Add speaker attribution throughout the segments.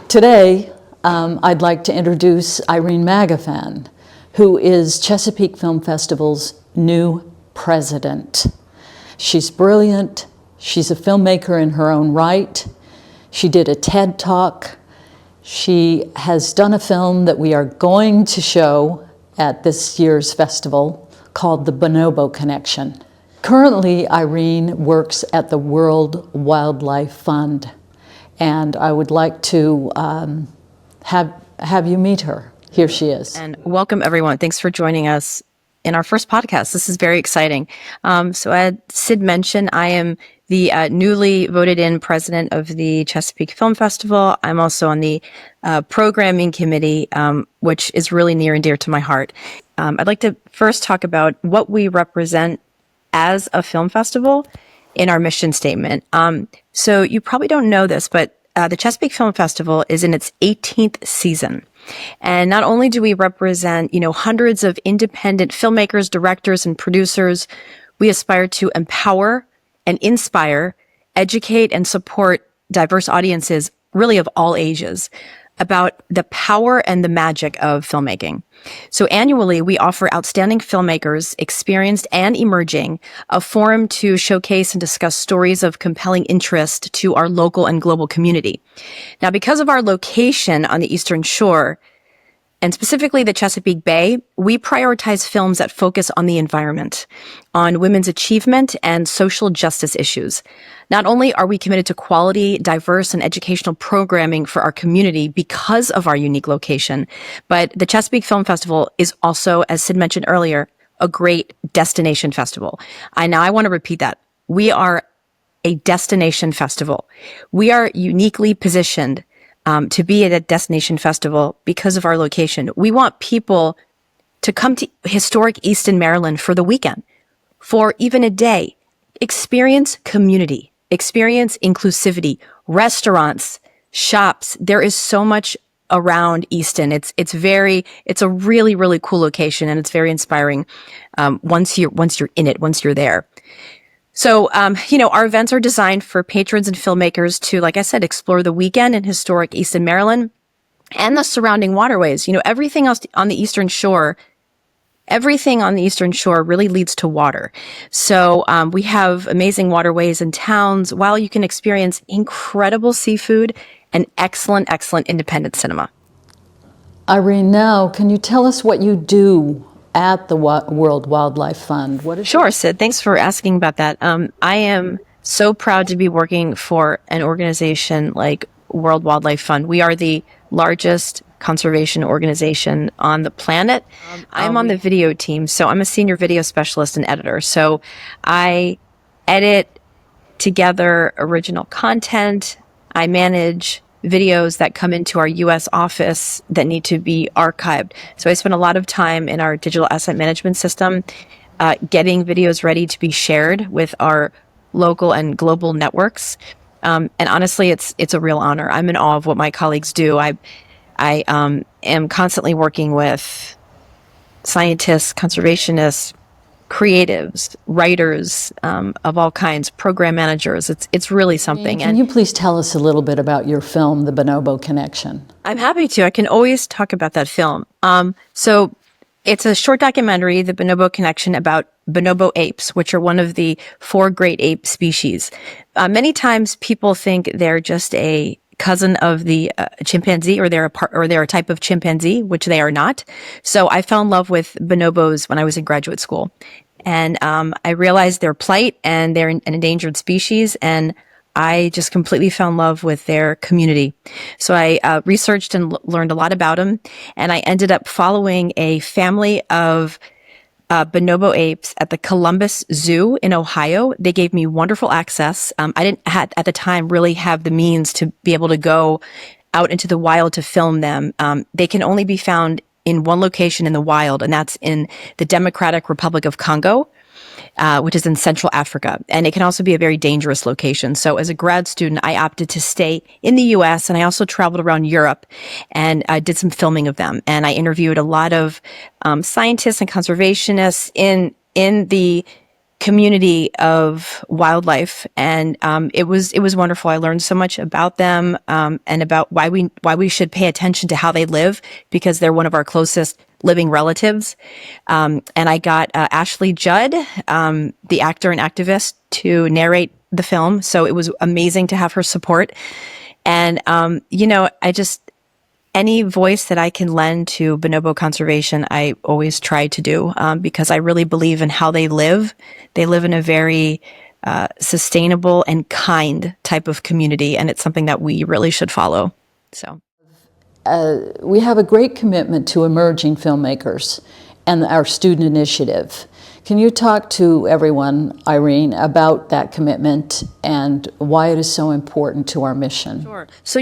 Speaker 1: Today, I'd like to introduce Irene Magafan, who is Chesapeake Film Festival's new president. She's brilliant. She's a filmmaker in her own right. She did a TED Talk. She has done a film that we are going to show at this year's festival called The Bonobo Connection. Currently, Irene works at the World Wildlife Fund, and I would like to have you meet her. Here she is.
Speaker 2: And welcome, everyone. Thanks for joining us in our first podcast. This is very exciting. So as Cid mentioned, I am the newly voted in president of the Chesapeake Film Festival. I'm also on the programming committee, which is really near and dear to my heart. I'd like to first talk about what we represent as a film festival in our mission statement. So you probably don't know this, but the Chesapeake Film Festival is in its 18th season. And not only do we represent, hundreds of independent filmmakers, directors, and producers, we aspire to empower and inspire, educate, and support diverse audiences, really of all ages, about the power and the magic of filmmaking. So annually, we offer outstanding filmmakers, experienced and emerging, a forum to showcase and discuss stories of compelling interest to our local and global community. Now, because of our location on the Eastern Shore, and specifically the Chesapeake Bay, we prioritize films that focus on the environment, on women's achievement, and social justice issues. Not only are we committed to quality, diverse, and educational programming for our community because of our unique location, but the Chesapeake Film Festival is also, as Cid mentioned earlier, a great destination festival. I want to repeat that. We are a destination festival. We are uniquely positioned to be at a destination festival because of our location. We want people to come to historic Easton, Maryland for the weekend, for even a day, experience community, experience inclusivity, restaurants, shops. There is so much around Easton. It's a really, really cool location, and it's very inspiring once you're in it, once you're there. So, our events are designed for patrons and filmmakers to, like I said, explore the weekend in historic Easton, Maryland and the surrounding waterways. Everything else on the Eastern Shore, really leads to water. So, we have amazing waterways and towns, while you can experience incredible seafood and excellent independent cinema.
Speaker 1: Irene, now, can you tell us what you do at the World Wildlife Fund?
Speaker 2: Sure, Cid. Thanks for asking about that. I am so proud to be working for an organization like World Wildlife Fund. We are the largest conservation organization on the planet. I'm on the video team, so I'm a senior video specialist and editor. So I edit together original content. I manage videos that come into our U.S. office that need to be archived. So I spend a lot of time in our digital asset management system, getting videos ready to be shared with our local and global networks. And honestly, it's a real honor. I'm in awe of what my colleagues do. I am constantly working with scientists, conservationists, creatives, writers of all kinds, program managers. It's really something.
Speaker 1: Can you please tell us a little bit about your film, The Bonobo Connection?
Speaker 2: I'm happy to. I can always talk about that film. So it's a short documentary, The Bonobo Connection, about bonobo apes, which are one of the 4 great ape species. Many times people think they're just a cousin of the chimpanzee, or they're a type of chimpanzee, which they are not. So I fell in love with bonobos when I was in graduate school, and I realized their plight, and they're an endangered species, and I just completely fell in love with their community. So I researched and learned a lot about them, and I ended up following a family of bonobo apes at the Columbus Zoo in Ohio. They gave me wonderful access. I didn't at the time really have the means to be able to go out into the wild to film them. They can only be found in one location in the wild, and that's in the Democratic Republic of Congo, which is in Central Africa. And it can also be a very dangerous location. So as a grad student, I opted to stay in the US, and I also traveled around Europe and I did some filming of them. And I interviewed a lot of scientists and conservationists in the community of wildlife, and it was wonderful. I learned so much about them, and about why we should pay attention to how they live, because they're one of our closest living relatives. And I got Ashley Judd, the actor and activist, to narrate the film, so it was amazing to have her support. And any voice that I can lend to bonobo conservation, I always try to do, because I really believe in how they live. They live in a very sustainable and kind type of community, and it's something that we really should follow. So
Speaker 1: we have a great commitment to emerging filmmakers and our student initiative. Can you talk to everyone, Irene, about that commitment and why it is so important to our mission?
Speaker 2: Sure. So,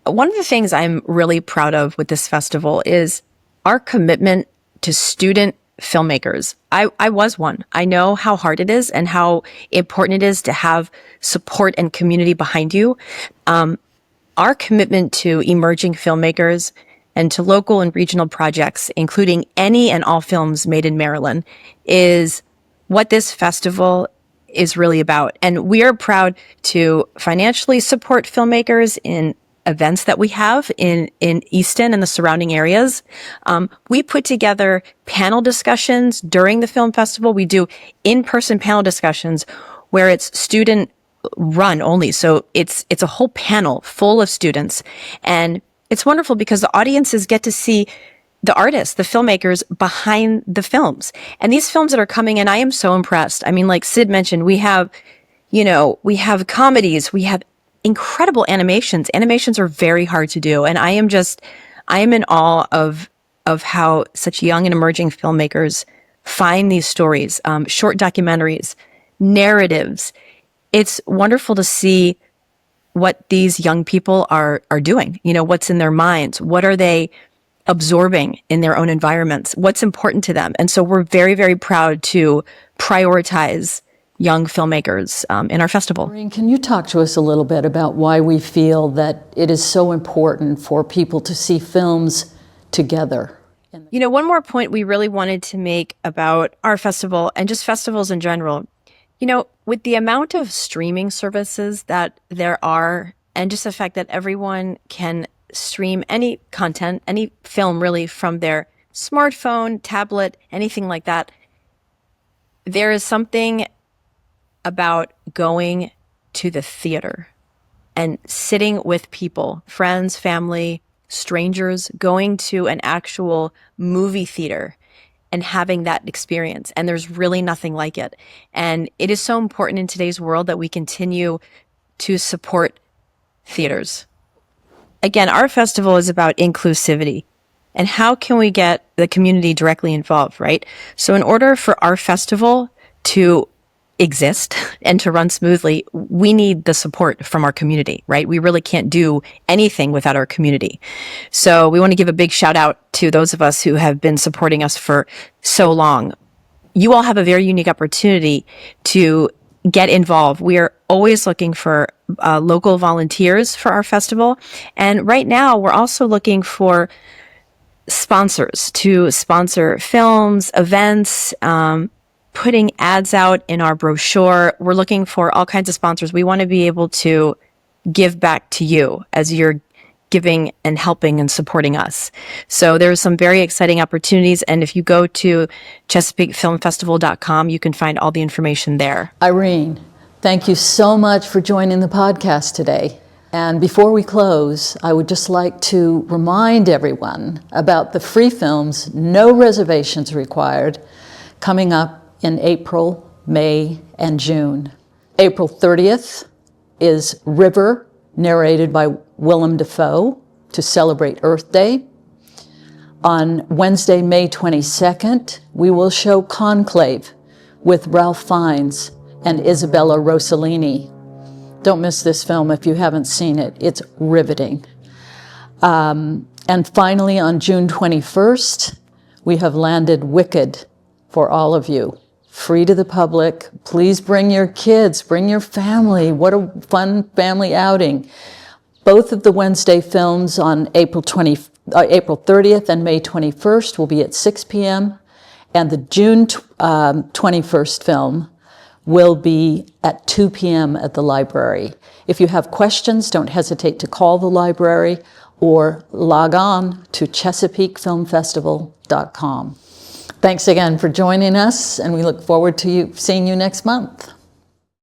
Speaker 2: one of the things I'm really proud of with this festival is our commitment to student filmmakers. I was one. I know how hard it is and how important it is to have support and community behind you. Our commitment to emerging filmmakers and to local and regional projects, including any and all films made in Maryland, is what this festival is really about. And we are proud to financially support filmmakers in events that we have in Easton and the surrounding areas. We put together panel discussions during the film festival. We do in-person panel discussions where it's student run only. So it's a whole panel full of students. And it's wonderful because the audiences get to see the artists, the filmmakers behind the films. And these films that are coming in, I am so impressed. I mean, like Cid mentioned, we have comedies, we have incredible animations. Animations are very hard to do. And I am in awe of how such young and emerging filmmakers find these stories, short documentaries, narratives. It's wonderful to see what these young people are doing, what's in their minds, what are they absorbing in their own environments, what's important to them. And so we're very, very proud to prioritize young filmmakers in our festival.
Speaker 1: Irene, can you talk to us a little bit about why we feel that it is so important for people to see films together?
Speaker 2: One more point we really wanted to make about our festival and just festivals in general. With the amount of streaming services that there are, and just the fact that everyone can stream any content, any film really, from their smartphone, tablet, anything like that, there is something about going to the theater and sitting with people, friends, family, strangers, going to an actual movie theater and having that experience. And there's really nothing like it. And it is so important in today's world that we continue to support theaters. Again, our festival is about inclusivity. And how can we get the community directly involved, right? So in order for our festival to exist and to run smoothly, we need the support from our community, right? We really can't do anything without our community. So we want to give a big shout out to those of us who have been supporting us for so long. You all have a very unique opportunity to get involved. We are always looking for local volunteers for our festival. And right now we're also looking for sponsors to sponsor films, events, putting ads out in our brochure. We're looking for all kinds of sponsors. We want to be able to give back to you as you're giving and helping and supporting us. So there's some very exciting opportunities. And if you go to ChesapeakeFilmFestival.com, you can find all the information there.
Speaker 1: Irene, thank you so much for joining the podcast today. And before we close, I would just like to remind everyone about the free films, no reservations required, coming up in April, May, and June. April 30th is River, narrated by Willem Dafoe, to celebrate Earth Day. On Wednesday, May 22nd, we will show Conclave with Ralph Fiennes and Isabella Rossellini. Don't miss this film if you haven't seen it. It's riveting. And finally, on June 21st, we have landed Wicked for all of you. Free to the public. Please bring your kids, bring your family. What a fun family outing. Both of the Wednesday films on April 30th and May 21st will be at 6 p.m. And the June 21st film will be at 2 p.m. at the library. If you have questions, don't hesitate to call the library or log on to chesapeakefilmfestival.com. Thanks again for joining us, and we look forward to seeing you next month.